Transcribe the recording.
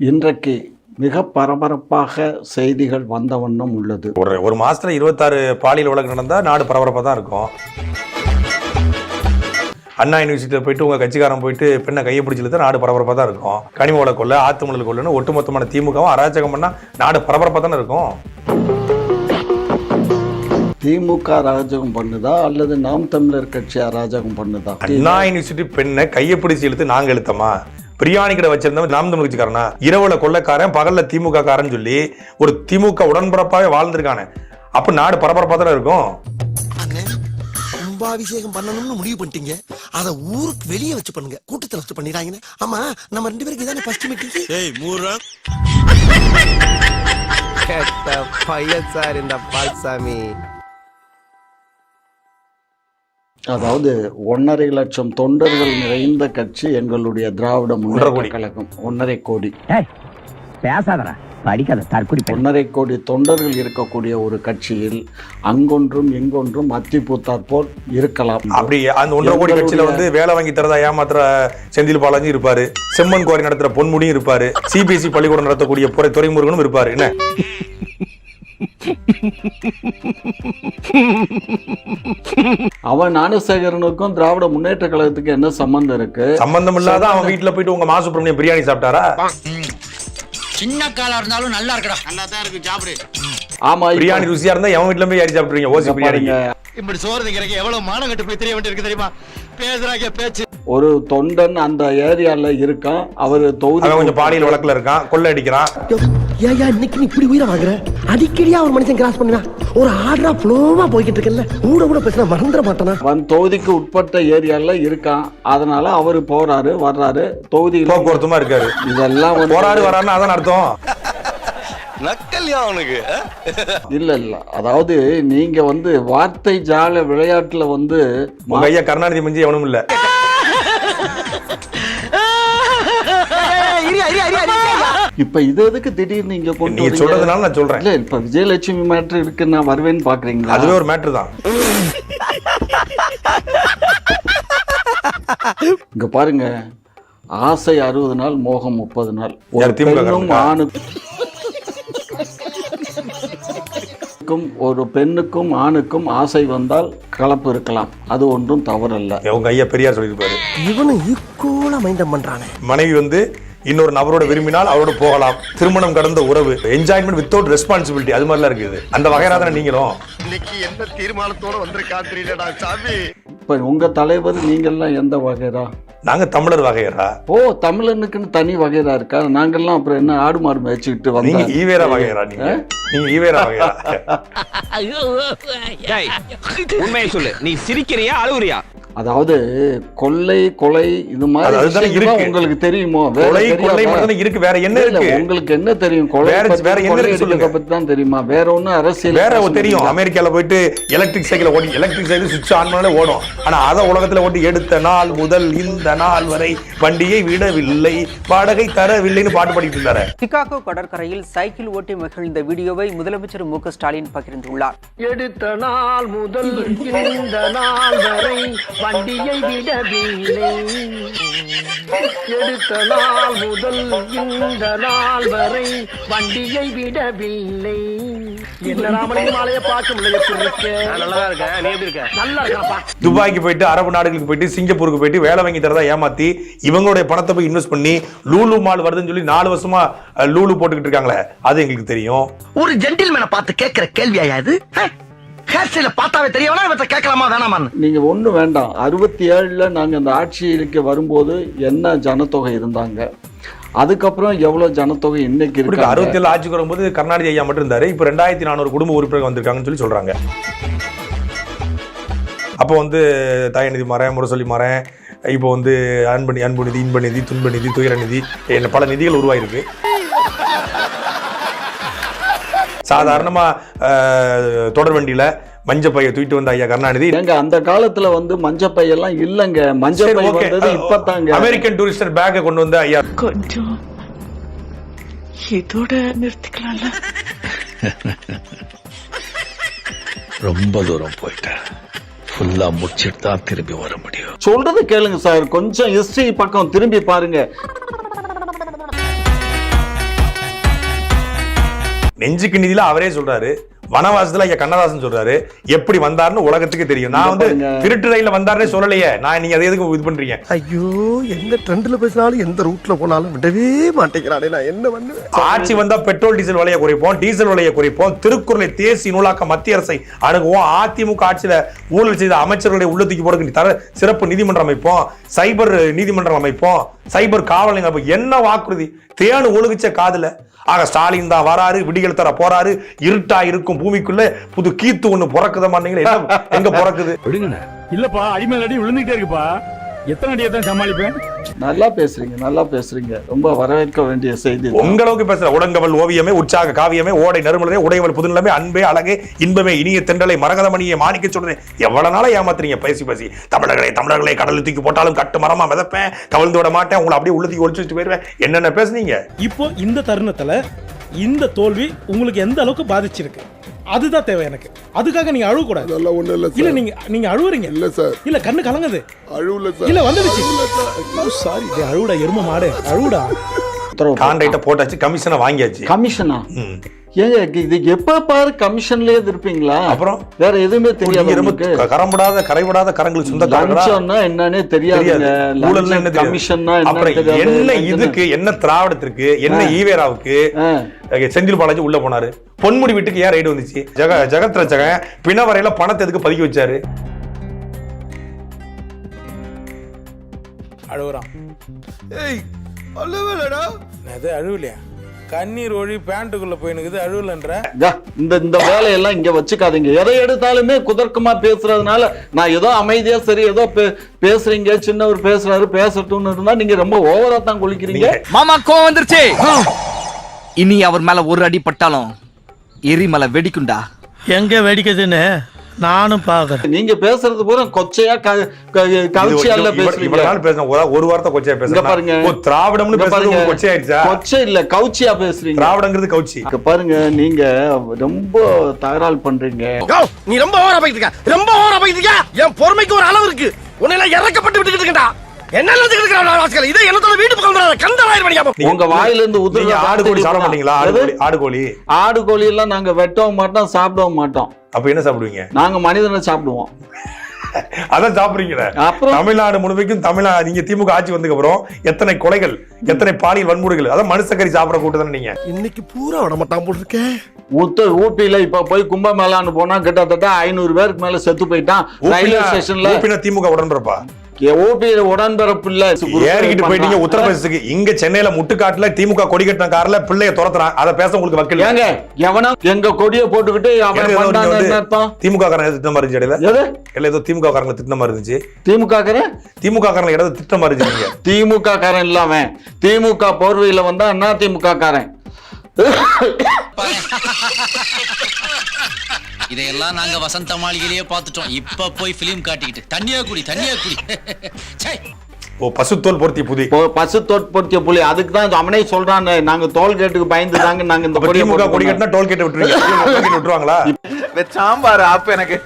இன்றைக்கு மிக பரபரப்பாக செய்திகள் வந்த வண்ணம் உள்ளது. ஒரு மாசத்துல 26 பாலியல் வழக்கு நடந்தா நாடு பரபரப்பாக தான் இருக்கும். அண்ணா யூனிவர்சிட்டியில் போயிட்டு உங்க கட்சிக்காரன் போயிட்டு பெண்ணை கையை பிடிச்சிட்டு நாடு பரபரப்பாக தான் இருக்கும். கனிம வள கொள்ள, ஆத்துமணல் கொள்ளுன்னு ஒட்டுமொத்தமான திமுகவும் அராஜகம் பண்ணா நாடு பரபரப்பாக தானே இருக்கும். திமுக அராஜகம் பண்ணுதா அல்லது நாம் தமிழர் கட்சி அராஜகம் பண்ணுதா? அண்ணா யூனிவர்சிட்டி பெண்ணை கையை பிடிச்சி இழுத்து நாங்க இழுத்தமா? பிரியாணி கடை வச்சிருந்தவன் நாம் தமிழ் கட்சிக்காரனா? இரவுல கொள்ளக்காரன், பகல்ல திமுக காரன் சொல்லி ஒரு திமுக உடன்பரப்பாவே வாழ்ந்திருக்கானே. அப்ப நாடு பரபரப்பா தானே இருக்கும். கும்பாபிஷேகம் பண்ணணும்னு முடிவு பண்ணிட்டீங்க, அத ஊருக்கு வெளியே வச்சு பண்ணுங்க, கூட்டத்துல வச்சு பண்ணிடாங்கன்னு. ஆமா, நம்ம 2 பேருக்கு இதானே ஃபர்ஸ்ட் மீட்டிங். ஏய் மூரா கேட்ட பையன் சார் இந்த பால்சாமி. அதாவது 1.5 லட்சம் தொண்டர்கள் நிறைந்த கட்சி எங்களுடைய திராவிட முன்னேற்ற கழகம். 1.5 கோடி பேசாதடா, படிக்காத தற்குறி. 1.5 கோடி தொண்டர்கள் இருக்கக்கூடிய ஒரு கட்சியில் அங்கொன்றும் இங்கொன்றும் அத்தி பூத்தாற் போல் இருக்கலாம். அப்படி அந்த 1.5 கோடி கட்சியில வேலை வாங்கி தரதா ஏமாத்துற செந்தில் பாலாஜி இருப்பாரு, செம்மன் குவாரி நடத்துற பொன்முடியும் இருப்பாரு, சிபிஎஸ்இ பள்ளிக்கூடம் நடத்தக்கூடிய துரைமுருகனும் இருப்பாரு. என்ன அவன் ஞானசேகரனுக்கும் திராவிட முன்னேற்ற கழகத்துக்கு என்ன சம்பந்தம் இருக்கு? சம்பந்தம் இல்லாத அவன் வீட்டுல போயிட்டு உங்க மா சுப்பிரமணியம் பிரியாணி சாப்பிட்டாரா? சின்ன காலா இருந்தாலும் நல்லா இருக்குடா, நல்லா தான் இருக்கு, சாப்பிடு. ஆமா, பிரியாணி ருசியா இருந்தா எவன் வீட்டுல போய் யாரி சாப்பிடுறீங்க? ஓசி பிரியாணி. இப்படி சோறு திங்கிறக்கு எவ்வளவு மானங்கட்டு போய் தெரிய வேண்டியிருக்கு தெரியுமா? பேசுறாங்க பேச்சு. ஒரு தொண்டன் அந்த ஏரியால இருக்கான், அவரு தொகுதி கொஞ்சம் பாலியல் வழக்குல இருக்கான், கொள்ளை அடிக்கிறான். ஏயா இன்னைக்கு நீ இப்படி உயிரை வாங்குற? அடிக்கடியா ஒரு மனுஷன் கிராஸ் பண்ணுவான், ஒரு ஆர்டரா ஃப்ளோவா போய்கிட்டு இருக்கல, கூட பேசினா மறந்துட மாட்டானா? அவன் தொகுதிக்கு உட்பட்ட ஏரியால இருக்கான், அதனால அவரு போறாரு வர்றாரு, தொகுதி போக்குவரத்துமா இருக்காரு. இதெல்லாம் போறாரு வரான்னு அதான் அர்த்தம். நக்கல்யா அவனுக்கு இல்ல. அதாவது நீங்க வார்த்தை ஜால விளையாட்டுல உங்க ஐயா கருணாநிதி மிஞ்சி எவனும் இல்ல. இப்ப இது எதுக்கு திடீர்னு நீங்க கொண்டு நீங்க சொல்றதுனால நான் சொல்றேன். இல்ல, இப்ப விஜயலட்சுமி மேட்ரு இருக்கு, நான் வருவேன்னு பாக்குறீங்களா? அதுவே ஒரு மேட்ரு தான். இங்க பாருங்க, ஆசை 60 நாள், மோகம் 30 நாள். ஒரு பெண்ணுக்கும் ஆணுக்கும் ஆசை வந்தால் கலப்பு இருக்கலாம், அது ஒன்றும் தவறல்ல. உங்க ஐயா பெரியார் சொல்லியிருப்பாரு. இவனும் ஈக்குவலா மைண்டம் பண்றானே. மனைவி இன்னொரு நபரோட விரும்பினால் அவரோட போகலாம், திருமணம் கடந்த உறவு, என்ஜாய்மெண்ட் வித்தவுட் ரெஸ்பான்சிபிலிட்டி, அது மாதிரிலாம் இருக்குது. அந்த வகையா தானே நீங்களும் இன்னைக்கு என்ன தீர்மானத்தோட வந்திருக்கா தெரியலடா சாமி. இப்ப உங்க தலைவர் நீங்கெல்லாம் எந்த வகைரா? நாங்க தமிழர் வகையரா. ஓ, தமிழனுக்குன்னு தனி வகைரா இருக்கா? நாங்கெல்லாம் அப்புறம் என்ன ஆடு மாடு மேய்ச்சிக்கிட்டு வந்தோம்? நீங்க ஈவேரா வகையரா? நீங்க ஈவேரா வகையரா? உண்மையை சொல்லு, நீ சிரிக்கிறியா அழுவுறியா? அதாவது கொள்ளை கொலை இது மாதிரி உங்களுக்கு தெரியுமோ? இருக்கு, வேற என்ன இருக்கு? உங்களுக்கு என்ன தெரியும்? கொலை வேற என்ன சொல்லுங்க பத்தி தான் தெரியுமா? வேற ஒண்ணு அரசியல் வேற தெரியும். அமெரிக்கால போயிட்டு எலக்ட்ரிக் சைக்கிள் ஓடி, எலக்ட்ரிக் சைக்கிள் சுவிட்ச் ஆன் பண்ணாலே ஓடும். ஆனா அத உலகத்துல ஓட்டி எடுத்த நாள் முதல் இந்த நாள் வரை வண்டியை விடவில்லை, வாடகை தரவில்லைன்னு பாட்டு பாடிட்டு இருந்தாரு. சிகாகோ கடற்கரையில் சைக்கிள் ஓட்டி மகிழ்ந்த வீடியோவை முதலமைச்சர் மு.க. ஸ்டாலின் பகிர்ந்துள்ளார். எடுத்த நாள் முதல் இந்த நாள் வரை வண்டியை விடவில்லை, எடுத்த நாள் முதல் இந்த நாள் வரை வண்டியை விடவில்லை. என்ன ராமலிங்க மாலையை பார்க்க முடியல. நல்லா இருக்க, நீ எப்படி இருக்க? நல்லா இருக்கப்பா. துபாய்க்கு போயிட்டு, அரபு நாடுகளுக்கு போயிட்டு, சிங்கப்பூருக்கு போயிட்டு வேலை வாங்கி தரதா ஏமாத்தி இவங்களுடைய பணத்தை போய் இன்வெஸ்ட் பண்ணி லூலு மால் வருதுன்னு சொல்லி 4 வருஷமா லூலு போட்டுக்கிட்டு இருக்காங்களே, அது எங்களுக்கு தெரியும். ஒரு ஜென்டில்மேனை பார்த்து கேட்கிற கேள்வியா இது? பார்த்தாவே தெரியவனா இவற்றை கேட்கலாமா வேணாமா? நீங்க ஒண்ணு வேண்டாம். 67ல நாங்க அந்த ஆட்சிக்கு வரும்போது என்ன ஜனத்தொகை இருந்தாங்க, அதுக்கப்புறம் எவ்வளவு ஜனத்தொகை இன்னைக்கு இருக்கு? 67 ஆட்சிக்கு வரும்போது கருணாநிதி ஐயா மட்டும் இருந்தாரு. இப்ப 2400 குடும்ப உறுப்பினர்கள் வந்திருக்காங்கன்னு சொல்லி சொல்றாங்க. அப்போ தயநிதி மறேன், முரசொலி மறேன், இப்போ அன்பு நிதி, இன்ப நிதி, துன்ப நிதி, துயர நிதி, பல நிதிகள் உருவாயிருக்கு. சாதாரணமா தொடர்வண்டியில மஞ்சப்பைய தூக்கிட்டு வந்த ஐயா கருணாநிதி. அந்த காலத்துல மஞ்சப்பையெல்லாம் இல்லங்க, மஞ்சப்பை வந்தது இப்பதாங்க. அமெரிக்கன் டூரிஸ்டர் பேக்கை கொண்டு வந்த ஐயா. கொஞ்சம் இதோட நிறுத்திக்கலாம்ல. ரொம்ப தூரம் போயிட்டேன், ஃபுல்லா முடிச்சிட்டு தான் திரும்பி வர முடியும். சொல்றது கேளுங்க சார், கொஞ்சம் ஹிஸ்டரி பக்கம் திரும்பி பாருங்க. நெஞ்சுக்கு நிதியில அவரே சொல்றாரு, வனவாசத்துல ஐயா கண்ணதாசன் சொல்றாரு, எப்படி வந்தாருன்னு உலகத்துக்கு தெரியும். நான் வந்து திருட்டு ரயில வந்தாருன்னே சொல்லலையே. நான் நீங்க அதை எதுக்கு இது பண்றீங்க? ஐயோ, எந்த ட்ரெண்ட்ல பேசினாலும் எந்த ரூட்ல போனாலும் விடவே மாட்டேங்கிறானே, நான் என்ன பண்ணுவேன்? ஆட்சி வந்தா பெட்ரோல் டீசல் விலையை குறைப்போம், டீசல் விலையை குறைப்போம், திருக்குறளை தேசி நூலாக்க மத்திய அரசை அணுகுவோம், அதிமுக ஆட்சியில ஊழல் செய்த அமைச்சர்களுடைய உள்ளத்துக்கு போறதுக்கு தர சிறப்பு நீதிமன்றம் அமைப்போம், சைபர் நீதிமன்றம் அமைப்போம், சைபர் காவல் நிலையம் அமைப்போம். என்ன வாக்குறுதி? தேனு ஒழுகுச்ச காதுல. ஆக ஸ்டாலின் தான் வராரு, விடிகள் தர போறாரு, இருட்டா இருக்கும் பூமிக்குள்ள புது கீத்து ஒண்ணு பிறக்குத மாட்டீங்களா? எங்க பிறக்குது? இல்லப்பா, அடிமேல் அடி விழுந்துட்டே இருக்குப்பா. எத்தனை அடியை தான் சமாளிப்பேன்? நல்லா பேசுறீங்க, நல்லா பேசுறீங்க. ரொம்ப வரவேற்க வேண்டிய செய்தி. உங்களுக்கு பேசுற உடங்கவல் ஓவியமே, உற்சாக காவியமே, ஓடை நறுமலரே, உடையவள் புதுநிலமே, அன்பே அழகே, இன்பமே, இனிய தென்றலை, மரகதமணியை மாணிக்க சொல்றேன். எவ்வளவு நாளா ஏமாத்துறீங்க பேசி பேசி. தமிழர்களை கடலில் தூக்கி போட்டாலும் கட்டு மரமா மிதப்பேன், கவிழ்ந்து விட மாட்டேன், உங்களை அப்படியே உள்ளத்துக்கு ஒழிச்சு வச்சுட்டு போயிருவேன். என்னென்ன பேசுனீங்க? இப்போ இந்த தருணத்துல இந்த தோல்வி உங்களுக்கு எந்த அளவுக்கு பாதிச்சிருக்கு, அதுதான் தேவை எனக்கு. அதுக்காக நீங்க அழுவ கூடாது. இல்ல நீங்க அழுவுறீங்க. இல்ல சார், இல்ல கண்ணு கலங்குது. அழுவல சார். இல்ல வந்துடுச்சு. சாரி, அழுவுடா எரும மாடு, அழுவுடா. கான்ட்ராக்ட போட்டாச்சு, கமிஷனை வாங்கியாச்சு. கமிஷனா? ஏங்க இது எப்ப பாரு கமிஷன்லயே இருப்பீங்களா? அப்புறம் வேற எதுவுமே தெரியாது. கரம்படாத கரைபடாத கரங்கள் சொந்தக்காரங்கன்னா என்னன்னே தெரியாதுங்க. ஊழல்னா என்ன, கமிஷன்னா என்ன, இதுக்கு என்ன திராவிடத்திற்கு என்ன ஈவேராவுக்கு செந்தில் பாலாஜி உள்ள போனாரு? பொன்முடி வீட்டுக்கு ஏன் ரைடு வந்துச்சு? ஜெகத் ரட்சகன் பிணவரையில பணத்தை எதுக்கு பதுக்கி வச்சாரு? அழுவுறான். ஏய் அழுவலடா. அது அழுவலையா? கண்ணீர் ஒழி பேண்ட்டுக்குள்ள போயினுக்குது, அழுவலன்ற. இந்த வேலையெல்லாம் இங்க வச்சுக்காதீங்க. எதை எடுத்தாலுமே குதர்க்கமா பேசுறதுனால நான் ஏதோ அமைதியா சரி ஏதோ பேசுறீங்க, சின்னவர் பேசுறாரு பேசட்டும்னு இருந்தா நீங்க ரொம்ப ஓவரா தான் குளிக்கிறீங்க. மாமா கோவம் வந்துருச்சு. இனி அவர் மேல ஒரு அடி பட்டாலும் எரிமலை வெடிக்குண்டா. எங்க வெடிக்குதுன்னு நானும் பாக்குறேன். நீங்க பேசுறது பூரா கொச்சையா கவுச்சியால பேசுறீங்க. ஒரு வார்த்தை கொச்சையா பேசுறீங்க பாருங்க. திராவிடம்னு பேசுறது கொச்சை ஆயிடுச்சா? கொச்சை இல்ல, கவுச்சியா பேசுறீங்க. திராவிடங்கிறது கவுச்சி. பாருங்க, நீங்க ரொம்ப தகராறு பண்றீங்க. நீ ரொம்ப ஓவரா போயிட்டு இருக்க, ரொம்ப ஓவரா போயிட்டு இருக்க. என் பொறுமைக்கு ஒரு அளவு இருக்கு. உன்னை எல்லாம் இறக்கப்பட்டு விட்டுக்கிட்டு இருக்கா. என்ன இதை என்னத்தோட வீட்டு பக்கம் கந்தராயிரம். உங்க வாயில இருந்து உதிர ஆடு கோழி சாப்பிட மாட்டீங்களா? ஆடு கோழி எல்லாம் நாங்க வெட்டவும் மாட்டோம், சாப்பிடவும் மாட்டோம். அப்ப என்ன சாப்பிடுவீங்க? நாங்க மனிதனை சாப்பிடுவோம். அதான் சாப்பிடுறீங்க. தமிழ்நாடு முழுமைக்கும் நீங்க திமுக ஆட்சி வந்ததுக்கு அப்புறம் எத்தனை கொலைகள், எத்தனை பாலியல் வன்முறைகள், அதான் மனுஷக்கறி சாப்பிட கூட்டதானே நீங்க. இன்னைக்கு பூரா விட மாட்டான் போட்டிருக்கேன். ஊப்பியில இப்ப போய் கும்பமேளான்னு போனா கிட்டத்தட்ட 500 பேருக்கு மேல செத்து போயிட்டான். ரயில்வே ஸ்டேஷன்ல திமுக உடன்பிறப்பா? ஊபியில உடன்பிறப்பு இல்ல, ஏறிக்கிட்டு போயிட்டீங்க உத்தரப்பிரதேசத்துக்கு. இங்க சென்னையில முட்டுக்காட்டுல திமுக கொடி கட்டின கார்ல பிள்ளைய துரத்துறான். அதை பேச உங்களுக்கு வக்கீல் ஏங்க? எவனா எங்க கொடியை போட்டுக்கிட்டு திமுக காரங்க திட்டம் மாதிரி இருந்துச்சு. ஏதோ திமுக காரங்க திட்டம் மாதிரி இருந்துச்சு. திமுக காரங்க இடத்துல திட்டம் மாதிரி இருந்துச்சு. திமுக காரன் இல்லாம திமுக போர்வையில வந்தா என்ன திமுக காரன்? இதையெல்லாம் நாங்க வசந்த மாளிகையிலேயே பார்த்துட்டோம். இப்ப போய் பிலிம் காட்டிக்கிட்டு தண்ணியா குடி. பசுத்தோல் பொருத்திய புலி. பசுத்தோல் பொருத்திய புலி. அதுக்கு தான் அவனே சொல்றான், நாங்க டோல் கேட்டுக்கு பயந்து தாங்க நாங்க இந்த திமுக கொடி கட்டினா டோல் கேட்டு விட்டுருவாங்களா? சாம்பார் ஆப் எனக்கு